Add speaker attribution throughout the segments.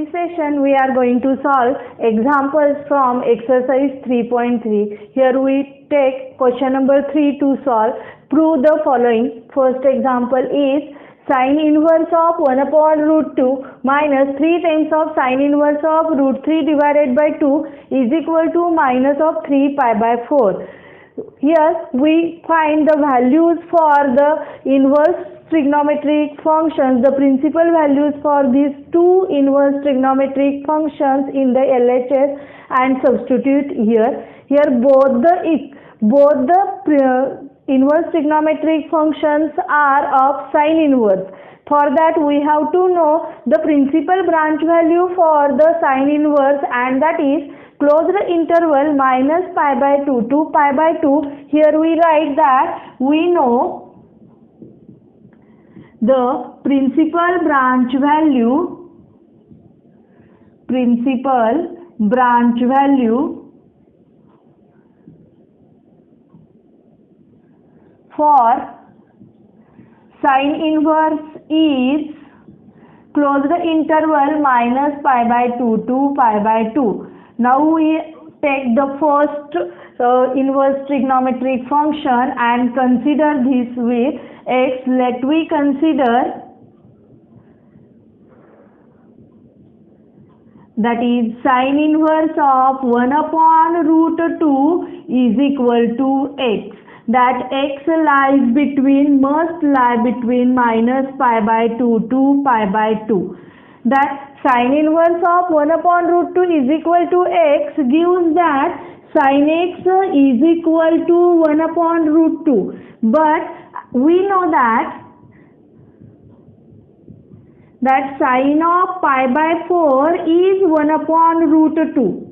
Speaker 1: this session we are going to solve examples from exercise 3.3. Here we take question number 3 to solve. Prove the following. First example is sin inverse of 1 upon root 2 minus 3 times of sin inverse of root 3 divided by 2 is equal to minus of 3 pi by 4. Here we find the values for the inverse trigonometric functions, the principal values for these two inverse trigonometric functions in the LHS and substitute here. Here both the inverse trigonometric functions are of sine inverse. For that we have to know the principal branch value for the sine inverse, and that is closed interval minus pi by 2 to pi by 2. Here we write that we know the principal branch value for sine inverse is closed interval minus pi by 2 to pi by 2. Now we take the first inverse trigonometric function and consider this with x. Let we consider that is sine inverse of 1 upon root 2 is equal to x. That x must lie between minus pi by 2 to pi by 2. That sine inverse of 1 upon root 2 is equal to x gives that sin x is equal to 1 upon root 2. But we know that sine of pi by 4 is 1 upon root 2.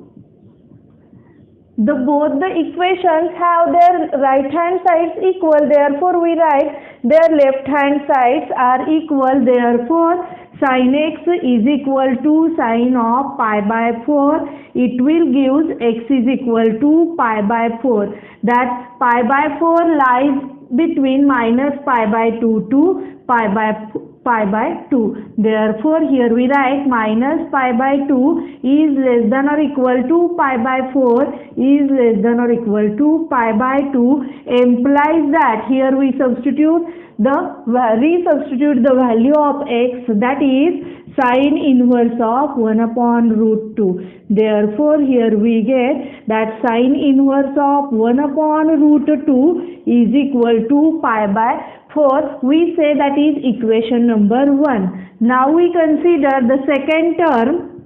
Speaker 1: Both the equations have their right hand sides equal, therefore we write their left hand sides are equal. Therefore sin x is equal to sine of pi by 4. It will give x is equal to pi by 4. That pi by 4 lies between minus pi by 2 to pi by 2. Therefore here we write minus pi by 2 is less than or equal to pi by 4 is less than or equal to pi by 2, implies that here we resubstitute the value of x, that is sine inverse of 1 upon root 2. Therefore here we get that sine inverse of 1 upon root 2 is equal to pi by 4. We say that is equation number 1. Now we consider the second term,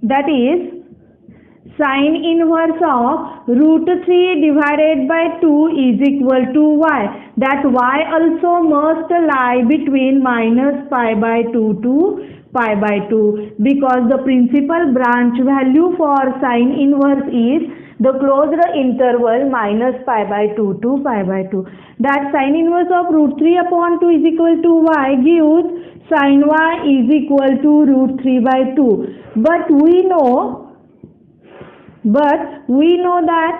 Speaker 1: that is sine inverse of root 3 divided by 2 is equal to y. That y also must lie between minus pi by 2 to pi by 2, because the principal branch value for sine inverse is the closed interval minus pi by 2 to pi by 2. That sine inverse of root 3 upon 2 is equal to y gives sine y is equal to root 3 by 2. But we know that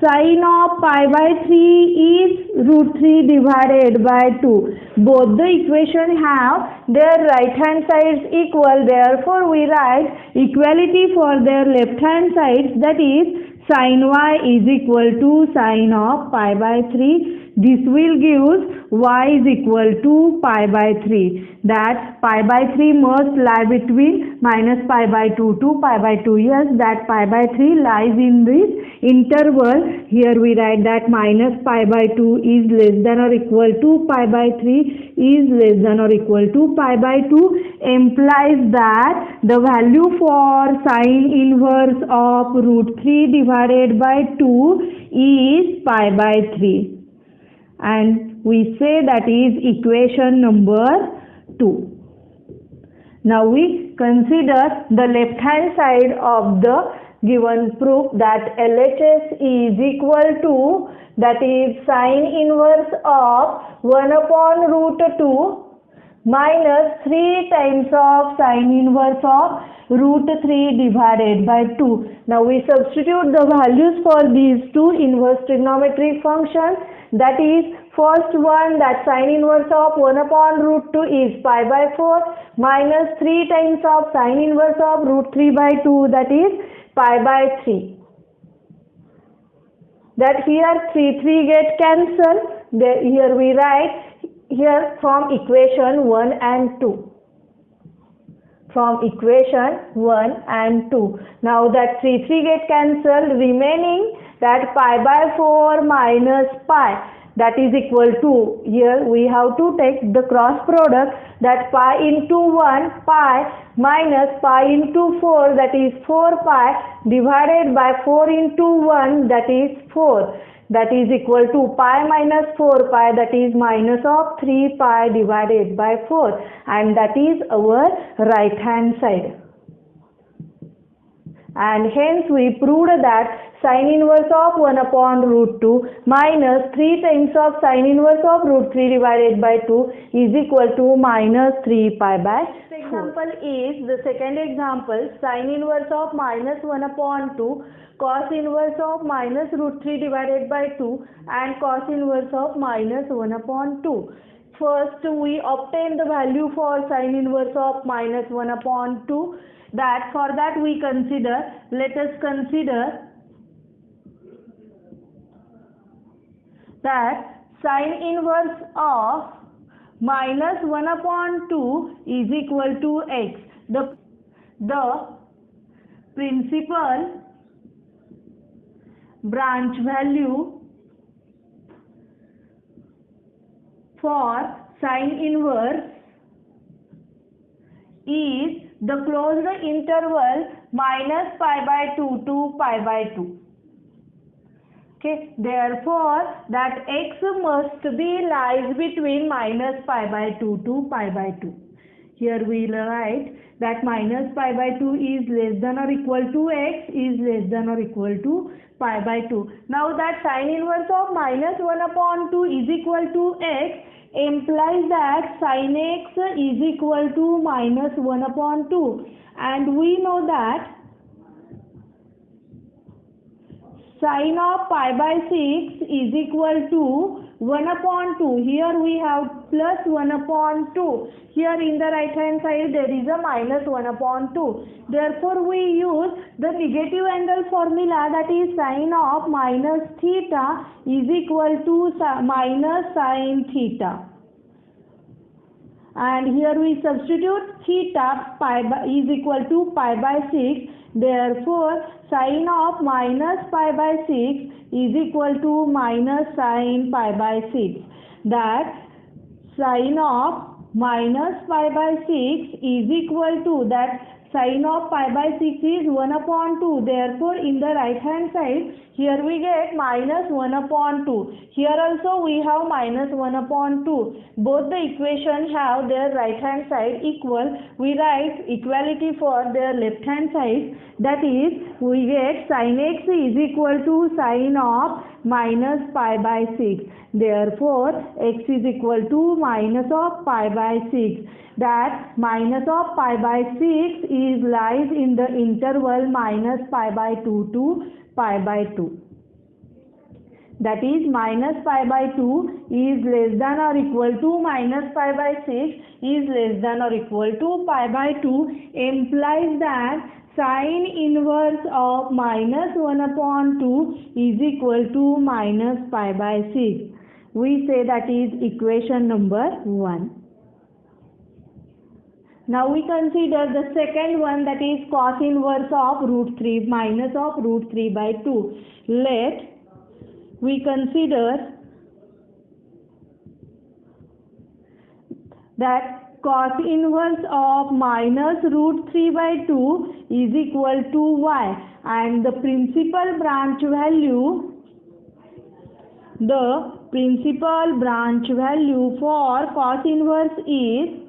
Speaker 1: sine of pi by 3 is root 3 divided by 2. Both the equation have their right hand sides equal, therefore we write equality for their left hand sides, that is sine y is equal to sine of pi by 3. This will give y is equal to pi by 3. That pi by 3 must lie between minus pi by 2 to pi by 2. Yes, that pi by 3 lies in this interval. Here we write that minus pi by 2 is less than or equal to pi by 3 is less than or equal to pi by 2, implies that the value for sine inverse of root 3 divided by 2 is pi by 3. And we say that is equation number 2. Now we consider the left hand side of the given proof, that LHS is equal to, that is sine inverse of 1 upon root 2 minus 3 times of sine inverse of root 3 divided by 2. Now we substitute the values for these two inverse trigonometric functions, that is First one, that sine inverse of 1 upon root 2 is pi by 4 minus 3 times of sine inverse of root 3 by 2, that is pi by 3. That here 3 get cancelled. Here we write here from equation 1 and 2. From equation 1 and 2. Now that 3 get cancelled, remaining that pi by 4 minus pi, that is equal to, here we have to take the cross product, that pi into 1 pi minus pi into 4, that is 4 pi divided by 4 into 1, that is 4, that is equal to pi minus 4 pi, that is minus of 3 pi divided by 4, and that is our right hand side. And hence we proved that sine inverse of 1 upon root 2 minus 3 times of sine inverse of root 3 divided by 2 is equal to minus 3 pi by 4. Example is the second example, sine inverse of minus 1 upon 2 cos inverse of minus root 3 divided by 2 and cos inverse of minus 1 upon 2. First we obtain the value for sine inverse of minus 1 upon 2. That for that we consider, let us consider that sine inverse of minus 1 upon 2 is equal to x. The principal branch value for sine inverse is the closed interval minus pi by 2 to pi by 2. Okay, therefore that x must be lies between minus pi by 2 to pi by 2. Here we write that minus pi by 2 is less than or equal to x is less than or equal to pi by 2. Now that sine inverse of minus 1 upon 2 is equal to x implies that sin x is equal to minus 1 upon 2, and we know that sine of pi by 6 is equal to 1 upon 2. Here we have plus 1 upon 2. Here in the right hand side there is a minus 1 upon 2. Therefore we use the negative angle formula, that is sine of minus theta is equal to minus sine theta. And here we substitute theta is equal to pi by 6. Therefore sine of minus pi by 6 is equal to minus sine pi by 6. That sine of minus pi by 6 is equal to, that sine of pi by 6 is 1 upon 2. Therefore in the right hand side here we get minus 1 upon 2. Here also we have minus 1 upon 2. Both the equations have their right hand side equal. We write equality for their left hand side. That is, we get sin x is equal to sine of minus pi by 6. Therefore x is equal to minus of pi by 6. That minus of pi by 6 is lies in the interval minus pi by 2 to pi by 2. That is, minus pi by 2 is less than or equal to minus pi by 6 is less than or equal to pi by 2, implies that sine inverse of minus 1 upon 2 is equal to minus pi by 6. We say that is equation number 1. Now we consider the second one, that is cos inverse of root 3 minus of root 3 by 2. Let we consider that cos inverse of minus root 3 by 2 is equal to y, and the principal branch value for cos inverse is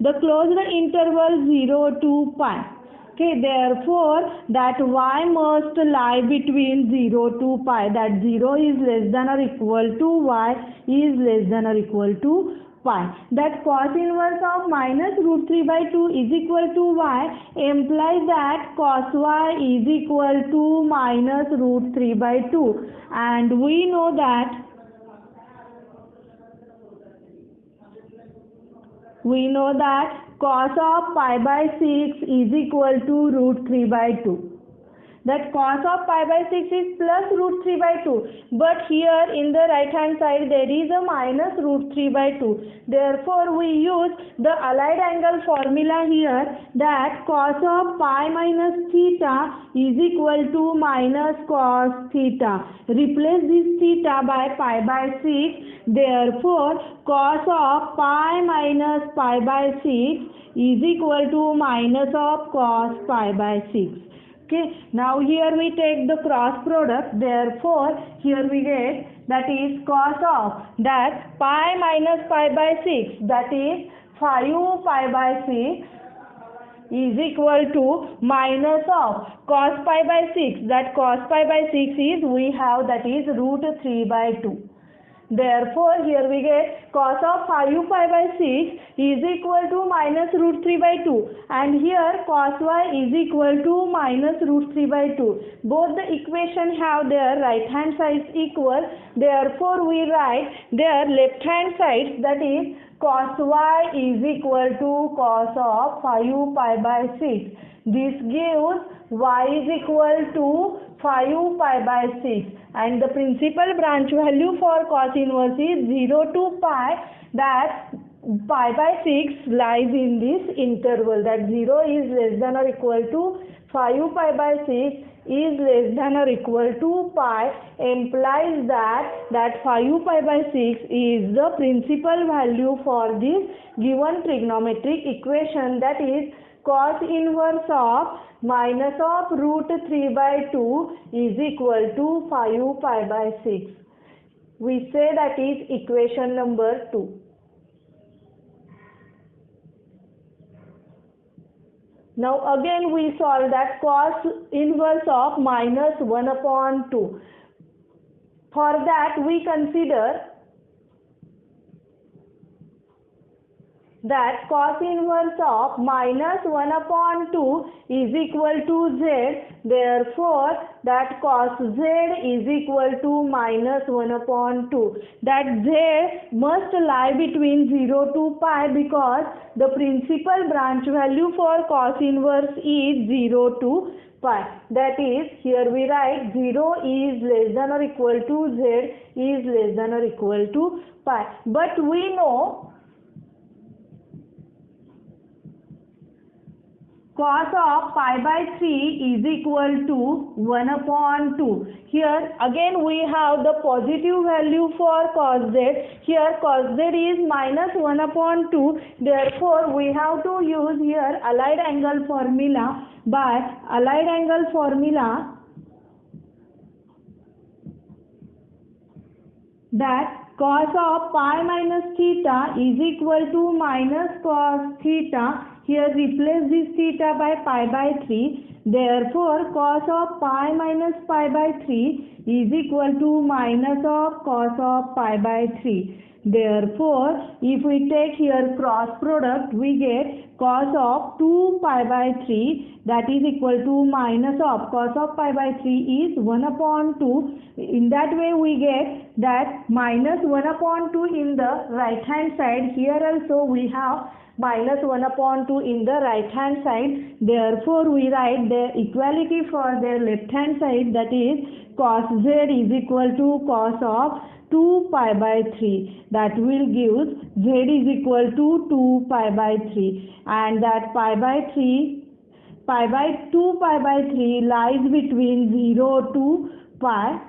Speaker 1: the closed interval 0 to pi. Okay, therefore that y must lie between 0 to pi, that 0 is less than or equal to y is less than or equal to pi. That cos inverse of minus root 3 by 2 is equal to y implies that cos y is equal to minus root 3 by 2, and we know that cos of pi by 6 is equal to root 3 by 2. That cos of pi by 6 is plus root 3 by 2, but here in the right hand side there is a minus root 3 by 2. Therefore we use the allied angle formula here, that cos of pi minus theta is equal to minus cos theta. Replace this theta by pi by 6. Therefore cos of pi minus pi by 6 is equal to minus of cos pi by 6. Okay, now here we take the cross product. Therefore here we get, that is cos of that pi minus pi by 6, that is 5 pi by 6 is equal to minus of cos pi by 6. That cos pi by 6 is, we have, that is root 3 by 2. Therefore here we get cos of 5 pi by 6 is equal to minus root 3 by 2, and here cos y is equal to minus root 3 by 2. Both the equation have their right hand sides equal. Therefore we write their left hand sides, that is cos y is equal to cos of 5 pi by 6. This gives y is equal to 5 pi by 6, and the principal branch value for cos inverse is 0 to pi, that pi by 6 lies in this interval, that 0 is less than or equal to 5 pi by 6 is less than or equal to pi, implies that 5 pi by 6 is the principal value for this given trigonometric equation, that is cos inverse of minus of root 3 by 2 is equal to 5 pi by 6. We say that is equation number 2. Now again we solve that cos inverse of minus 1 upon 2. For that we consider that cos inverse of minus 1 upon 2 is equal to z. Therefore that cos z is equal to minus 1 upon 2. That z must lie between 0 to pi, because the principal branch value for cos inverse is 0 to pi. That is, here we write 0 is less than or equal to z is less than or equal to pi. But we know cos of pi by 3 is equal to 1 upon 2. Here again we have the positive value for cos z. Here cos z is minus 1 upon 2. Therefore we have to use here allied angle formula. By allied angle formula, that cos of pi minus theta is equal to minus cos theta. Here replace this theta by pi by 3. Therefore cos of pi minus pi by 3 is equal to minus of cos of pi by 3. Therefore if we take here cross product, we get cos of 2 pi by 3, that is equal to minus of cos of pi by 3 is 1 upon 2. In that way we get that minus 1 upon 2 in the right hand side. Here also we have minus 1 upon 2 in the right hand side. Therefore we write the equality for their left hand side, that is cos z is equal to cos of 2 pi by 3. That will give z is equal to 2 pi by 3, and that pi by 2 pi by 3 lies between 0 to pi.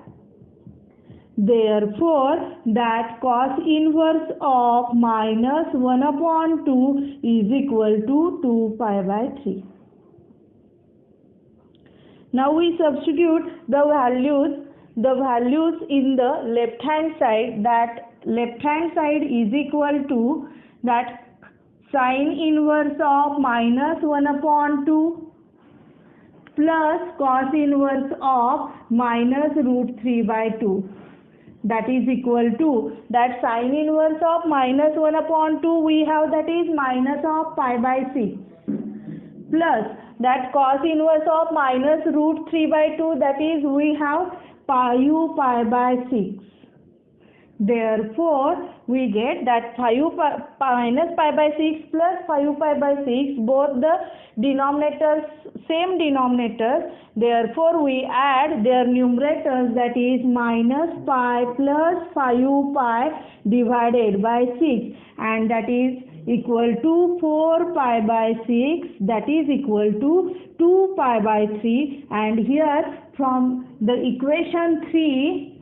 Speaker 1: Therefore that cos inverse of minus 1 upon 2 is equal to 2 pi by 3. Now we substitute the values in the left hand side. That left hand side is equal to that sine inverse of minus 1 upon 2 plus cos inverse of minus root 3 by 2. that is equal to that sine inverse of minus 1 upon 2 we have, that is minus of pi by 6, plus that cos inverse of minus root 3 by 2, that is we have pi by 6. Therefore, we get that minus pi by 6 plus pi by 6, both the denominators, same denominators. Therefore, we add their numerators, that is minus pi plus pi divided by 6, and that is equal to 4 pi by 6, that is equal to 2 pi by 3. And here from the equation 3,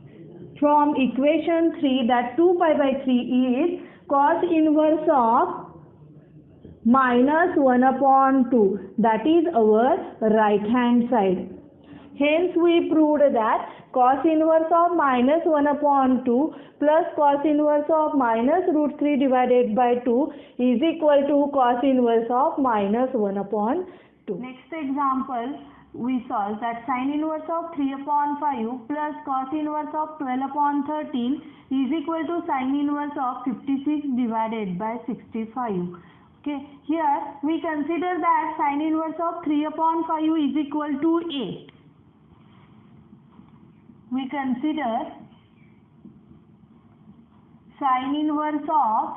Speaker 1: that 2 pi by 3 is cos inverse of minus 1 upon 2, that is our right hand side. Hence we proved that cos inverse of minus 1 upon 2 plus cos inverse of minus root 3 divided by 2 is equal to cos inverse of minus 1 upon 2. Next example, we solve that sin inverse of 3 upon 5 plus cos inverse of 12 upon 13 is equal to sin inverse of 56 divided by 65. Okay, here we consider that sin inverse of 3 upon 5 is equal to A. We consider sin inverse of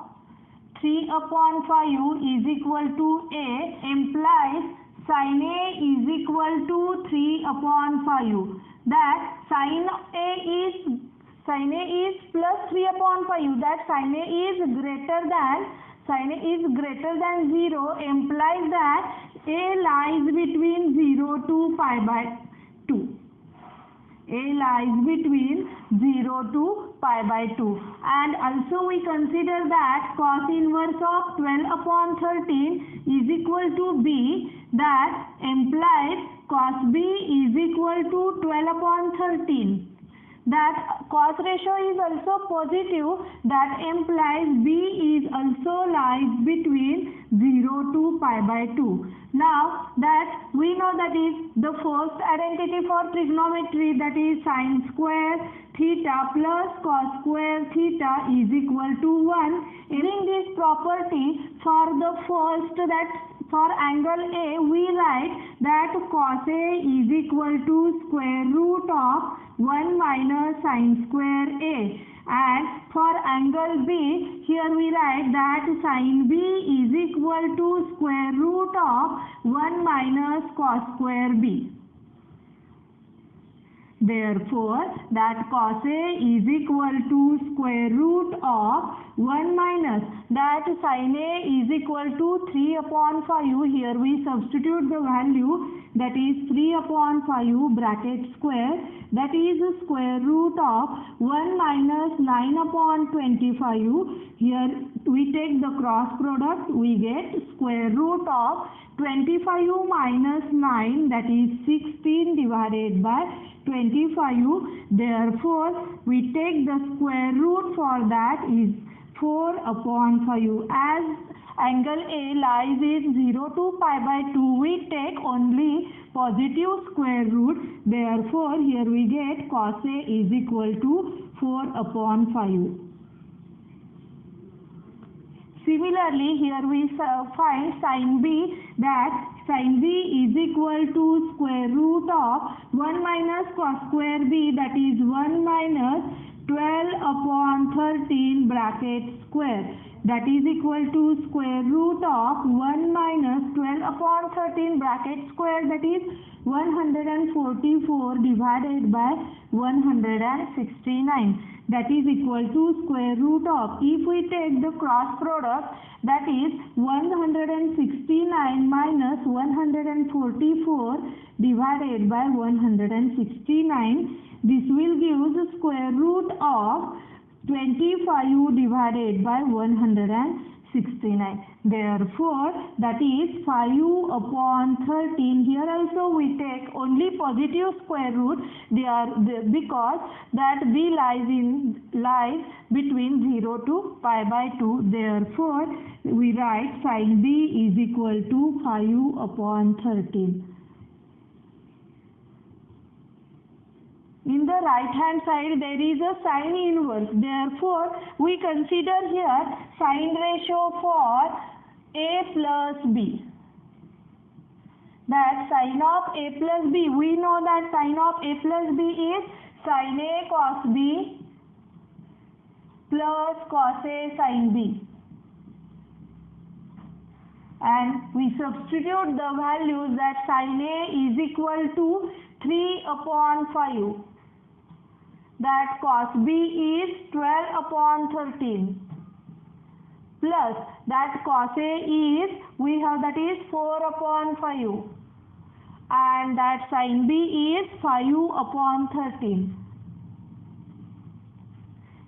Speaker 1: 3 upon 5 is equal to A implies sin A is equal to 3 upon 5. That sin A is plus 3 upon 5. That sin A is greater than 0 implies that A lies between 0 to pi by 2. A lies between 0 to pi by 2. And also we consider that cos inverse of 12 upon 13 is equal to B. That implies cos B is equal to 12 upon 13. That cos ratio is also positive. That implies B is also lies between 0 to pi by 2. Now that we know, that is the first identity for trigonometry, that is sin square theta plus cos square theta is equal to 1. Using this property for the first, that for angle A we write that cos A is equal to square root of 1 minus sin square A. And for angle B, here we write that sin B is equal to square root of 1 minus cos square B. Therefore, that cos A is equal to square root of 1 minus that sin A is equal to 3 upon 5. Here we substitute the value, that is 3 upon 5 bracket square, that is square root of 1 minus 9 upon 25. Here we take the cross product, we get square root of 25 minus 9, that is 16 divided by 25. Therefore, we take the square root for that is 4 upon 5. As angle A lies in 0 to pi by 2, we take only positive square root. Therefore, here we get cos A is equal to 4 upon 5. Similarly, here we find sin B, that sin B is equal to square root of 1 minus cos square B, that is 1 minus 12 upon 13 bracket square, that is equal to square root of 1 minus 12 upon 13 bracket square, that is 144 divided by 169. That is equal to square root of, if we take the cross product, that is 169 minus 144 divided by 169. This will give the square root of 25 divided by 169. Therefore, that is 5 upon 13. Here also we take only positive square root because that B lies between 0 to pi by 2. Therefore, we write sin B is equal to 5 upon 13. in the right hand side there is a sine inverse. Therefore, we consider here sine ratio for a plus b. That sine of a plus b, we know that sine of a plus b is sine a cos b plus cos a sine b. And we substitute the values that sine a is equal to 3 upon 5. That cos b is 12 upon 13. Plus that cos a is, we have that is 4 upon 5. And that sine b is 5 upon 13.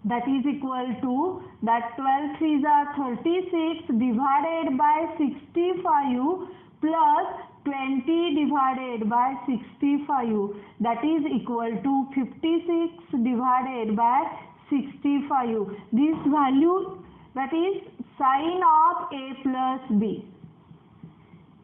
Speaker 1: That is equal to, that 12 3s are 36 divided by 65 plus 20 divided by 65. That is equal to 56 divided by 65. This value, that is sine of a plus b.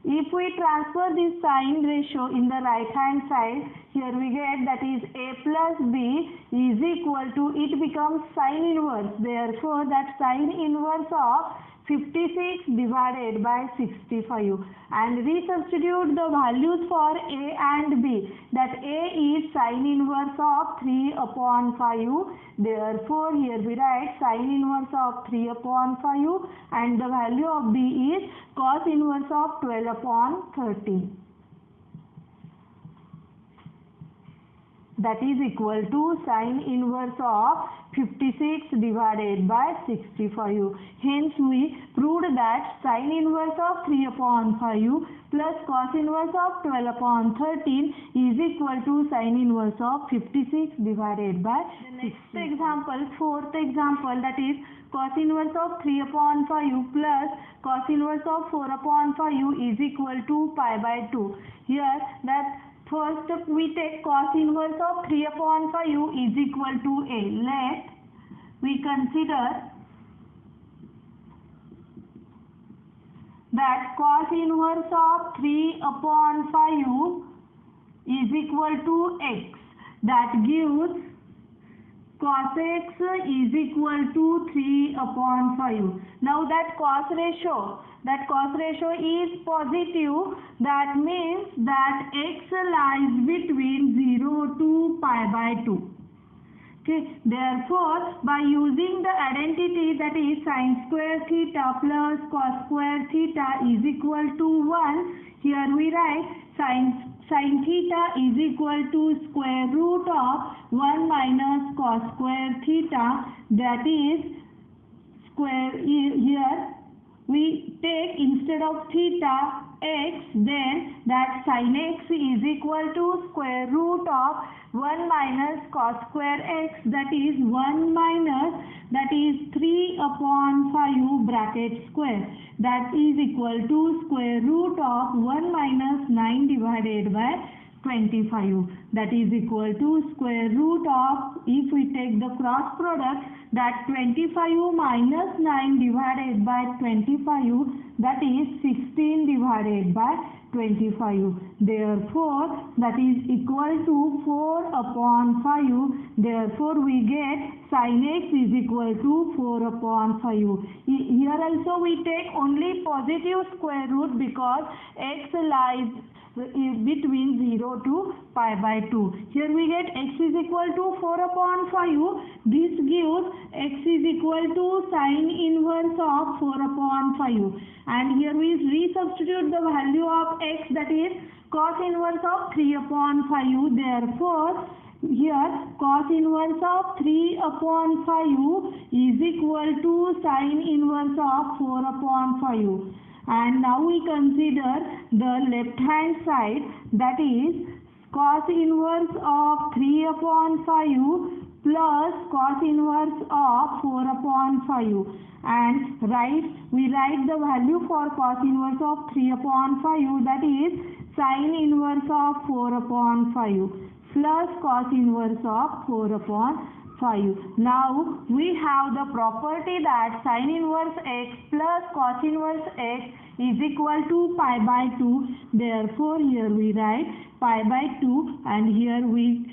Speaker 1: If we transfer this sine ratio in the right hand side, here we get that is a plus b is equal to, it becomes sine inverse. Therefore, that sine inverse of 56 divided by 65. And we substitute the values for a and b. That a is sine inverse of 3 upon 5. Therefore, here we write sine inverse of 3 upon 5 and the value of b is cos inverse of 12 upon 13. That is equal to sine inverse of 56 divided by 65. Hence, we proved that sine inverse of 3 upon 5 plus cos inverse of 12 upon 13 is equal to sine inverse of 56 divided by 60. Next example, fourth example, that is cos inverse of 3 upon 5 plus cos inverse of 4 upon 5 is equal to pi by 2. Here, that first we take cos inverse of 3 upon 5 is equal to a. Let we consider that cos inverse of 3 upon 5 is equal to x. That gives cos x is equal to 3 upon 5. Now that cos ratio is positive. That means that x lies between 0 to pi by 2. Okay. Therefore, by using the identity, that is sin square theta plus cos square theta is equal to 1. Here we write sin theta is equal to square root of 1 minus cos square theta. That is square, here we take instead of theta x, then that sin x is equal to square root of 1 minus cos square x, that is 1 minus, that is 3 upon 5 bracket square. That is equal to square root of 1 minus 9 divided by 25. That is equal to square root of, if we take the cross product, that 25 minus 9 divided by 25, that is 16 divided by 25. Therefore, that is equal to 4 upon 5. Therefore, we get sin x is equal to 4 upon 5. Here also we take only positive square root because x lies between 0 to pi by 2. Here we get x is equal to 4 upon 5. This gives x is equal to sine inverse of 4 upon 5. And here we resubstitute the value of x, that is cos inverse of 3 upon 5. Therefore, here cos inverse of 3 upon 5 is equal to sine inverse of 4 upon 5. And now we consider the left hand side, that is cos inverse of 3 upon 5 plus cos inverse of 4 upon 5. And we write the value for cos inverse of 3 upon 5, that is sine inverse of 4 upon 5 plus cos inverse of 4 upon 5. Now we have the property that sin inverse x plus cos inverse x is equal to pi by 2. Therefore, here we write pi by 2 and here we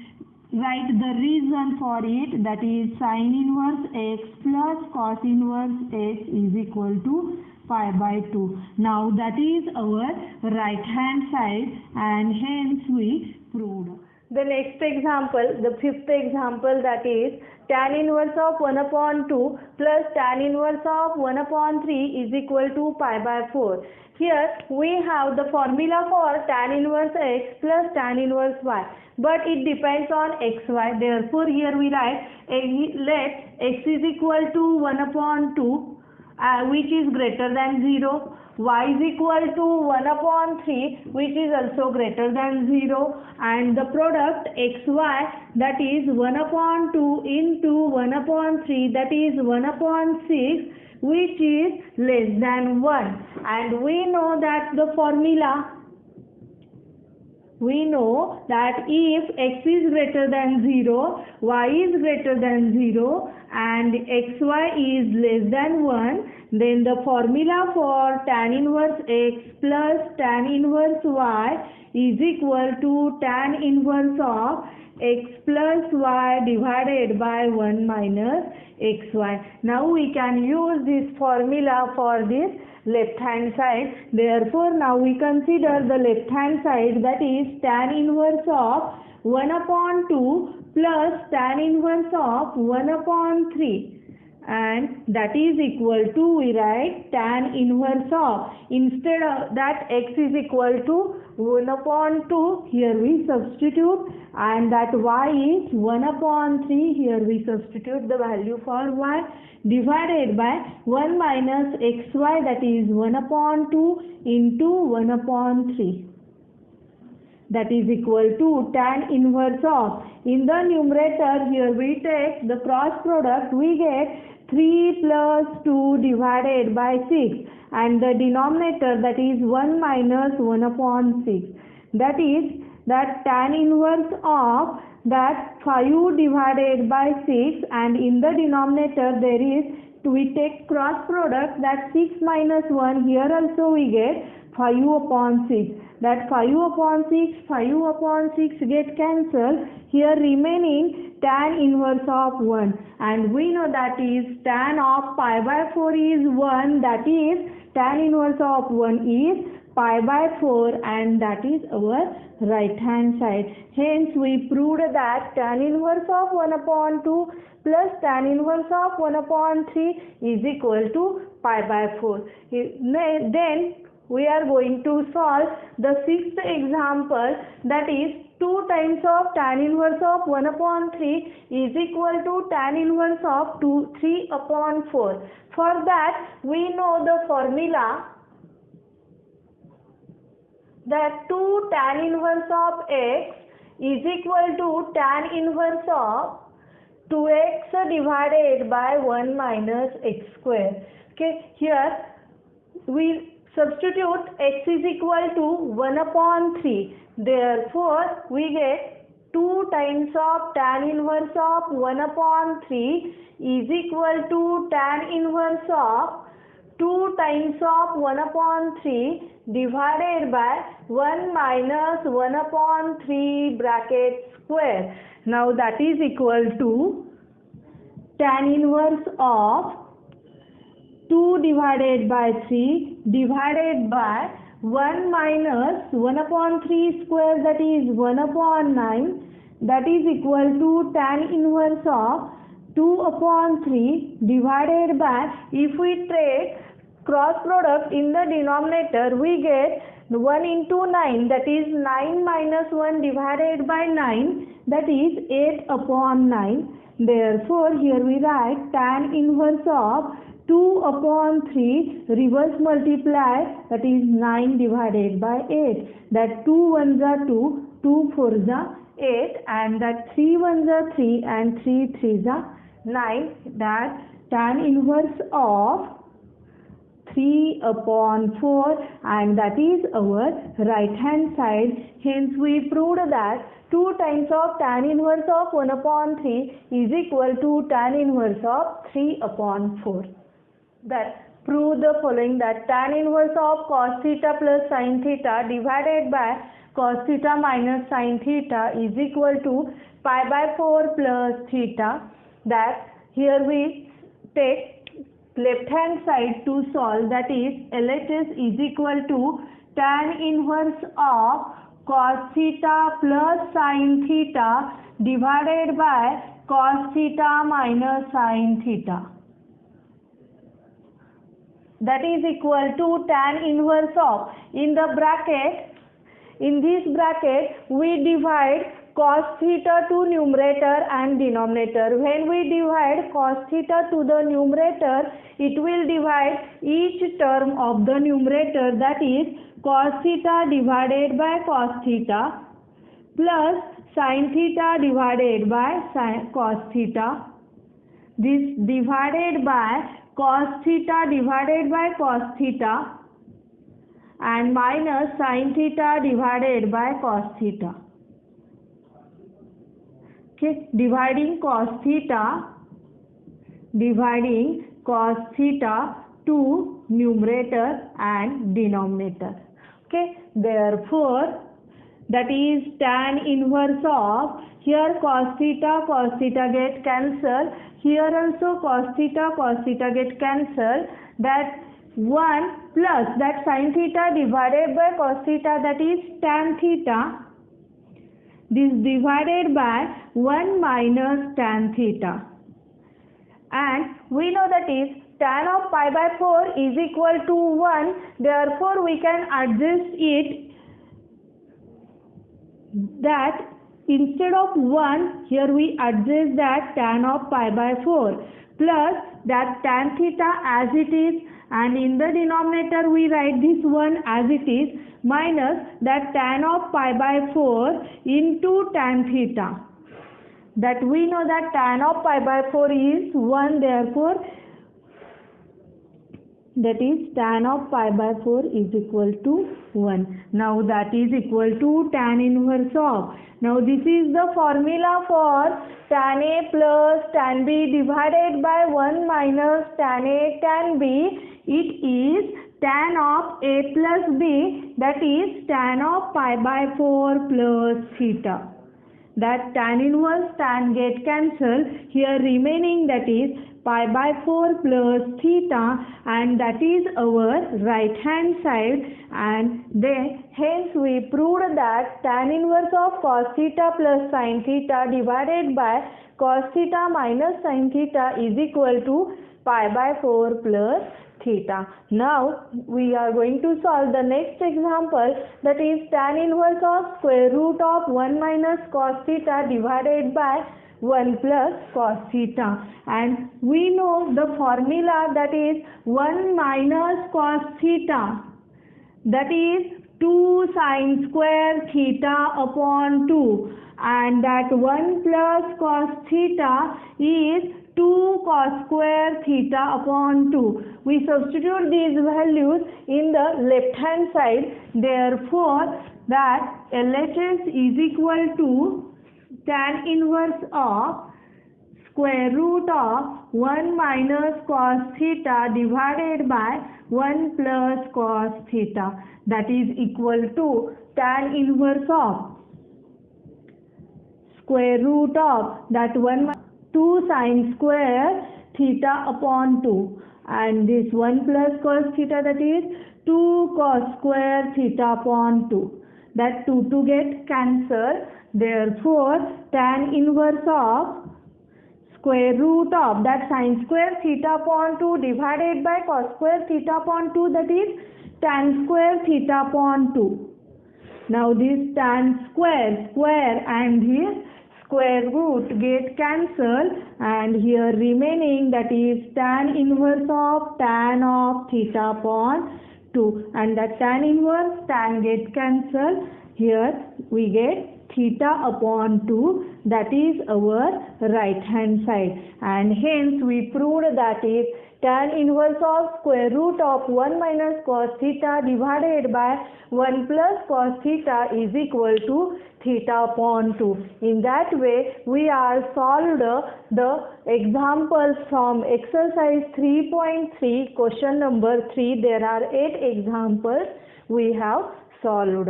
Speaker 1: write the reason for it, that is sin inverse x plus cos inverse x is equal to pi by 2. Now that is our right hand side, and hence we proved. The next example, the fifth example, that is tan inverse of 1 upon 2 plus tan inverse of 1 upon 3 is equal to pi by 4. Here we have the formula for tan inverse x plus tan inverse y, but it depends on xy. Therefore here we write let x is equal to 1 upon 2 which is greater than 0, y is equal to 1 upon 3 which is also greater than 0, and the product xy, that is 1 upon 2 into 1 upon 3, that is 1 upon 6, which is less than 1. And we know that the formula, we know that if x is greater than 0, y is greater than 0 and xy is less than 1, then the formula for tan inverse x plus tan inverse y is equal to tan inverse of x plus y divided by 1 minus xy. Now we can use this formula for this left hand side. Therefore now we consider the left hand side, that is tan inverse of 1 upon 2 plus tan inverse of 1 upon 3, and that is equal to, we write tan inverse of, instead of that x is equal to 1 upon 2, here we substitute, and that y is 1 upon 3, here we substitute the value for y, divided by 1 minus xy, that is 1 upon 2 into 1 upon 3. That is equal to tan inverse of, in the numerator here we take the cross product, we get 3 plus 2 divided by 6, and the denominator, that is 1 minus 1 upon 6, that is that tan inverse of that 5 divided by 6, and in the denominator there is, we take cross product, that 6 minus 1, here also we get 5 upon 6, that 5 upon 6, 5 upon 6 get cancelled, here remaining tan inverse of 1, and we know that is tan of pi by 4 is 1, that is tan inverse of 1 is pi by 4, and that is our right hand side. Hence we proved that tan inverse of 1 upon 2 plus tan inverse of 1 upon 3 is equal to pi by 4. Then we are going to solve the sixth example, that is 2 times of tan inverse of 1 upon 3 is equal to tan inverse of 3 upon 4. For that we know the formula, that 2 tan inverse of x is equal to tan inverse of 2x divided by 1 minus x square. Okay, here we substitute x is equal to 1 upon 3. Therefore, we get 2 times of tan inverse of 1 upon 3 is equal to tan inverse of 2 times of 1 upon 3 divided by 1 minus 1 upon 3 bracket square. Now that is equal to tan inverse of 2 divided by 3 divided by 1 minus 1 upon 3 square, that is 1 upon 9, that is equal to tan inverse of 2 upon 3 divided by, if we take cross product in the denominator, we get 1 into 9, that is 9 minus 1 divided by 9, that is 8 upon 9. Therefore here we write tan inverse of 2 upon 3 reverse multiply, that is 9 divided by 8, that 2 ones are 2, 2 fours are 8, and that 3 ones are 3 and 3 threes are 9, that tan inverse of 3 upon 4, and that is our right hand side. Hence we proved that 2 times of tan inverse of 1 upon 3 is equal to tan inverse of 3 upon 4. That prove the following, that tan inverse of cos theta plus sin theta divided by cos theta minus sin theta is equal to pi by 4 plus theta. That here we take left hand side to solve, that is LHS is equal to tan inverse of cos theta plus sin theta divided by cos theta minus sin theta. That is equal to tan inverse of, in this bracket we divide cos theta to numerator and denominator. When we divide cos theta to the numerator, it will divide each term of the numerator, that is cos theta divided by cos theta plus sin theta divided by cos theta. This divided by cos theta divided by cos theta and minus sin theta divided by cos theta. Okay, dividing cos theta to numerator and denominator. Okay, therefore that is tan inverse of, here cos theta get cancelled, here also cos theta get cancelled, that 1 plus that sin theta divided by cos theta, that is tan theta, this divided by 1 minus tan theta, and we know that is tan of pi by 4 is equal to 1, therefore we can adjust it, that instead of 1 here we adjust that tan of pi by 4 plus that tan theta as it is, and in the denominator we write this 1 as it is, minus that tan of pi by 4 into tan theta, that we know that tan of pi by 4 is 1, therefore that is tan of pi by 4 is equal to 1. Now that is equal to tan inverse of. Now this is the formula for tan A plus tan B divided by 1 minus tan A tan B. It is tan of A plus B, that is tan of pi by 4 plus theta. That tan inverse tan get cancelled, here remaining that is pi by 4 plus theta, and that is our right hand side, and then hence we proved that tan inverse of cos theta plus sin theta divided by cos theta minus sin theta is equal to pi by 4 plus theta. Now we are going to solve the next example, that is tan inverse of square root of 1 minus cos theta divided by 1 plus cos theta, and we know the formula, that is 1 minus cos theta, that is 2 sin square theta upon 2, and that 1 plus cos theta is 2 cos square theta upon 2. We substitute these values in the left hand side, therefore that LHS is equal to tan inverse of square root of 1 minus cos theta divided by 1 plus cos theta, that is equal to tan inverse of square root of that 2 sin square theta upon 2, and this 1 plus cos theta, that is 2 cos square theta upon 2, that 2 get cancelled, therefore tan inverse of square root of that sin square theta upon 2 divided by cos square theta upon 2, that is tan square theta upon 2. Now this tan square and here square root get cancelled, and here remaining that is tan inverse of tan of theta upon 2, and that tan inverse tan get cancelled, here we get theta upon 2, that is our right hand side, and hence we proved that is tan inverse of square root of 1 minus cos theta divided by 1 plus cos theta is equal to theta upon 2. In that way we are solved the examples from exercise 3.3 question number 3. There are 8 examples we have solved.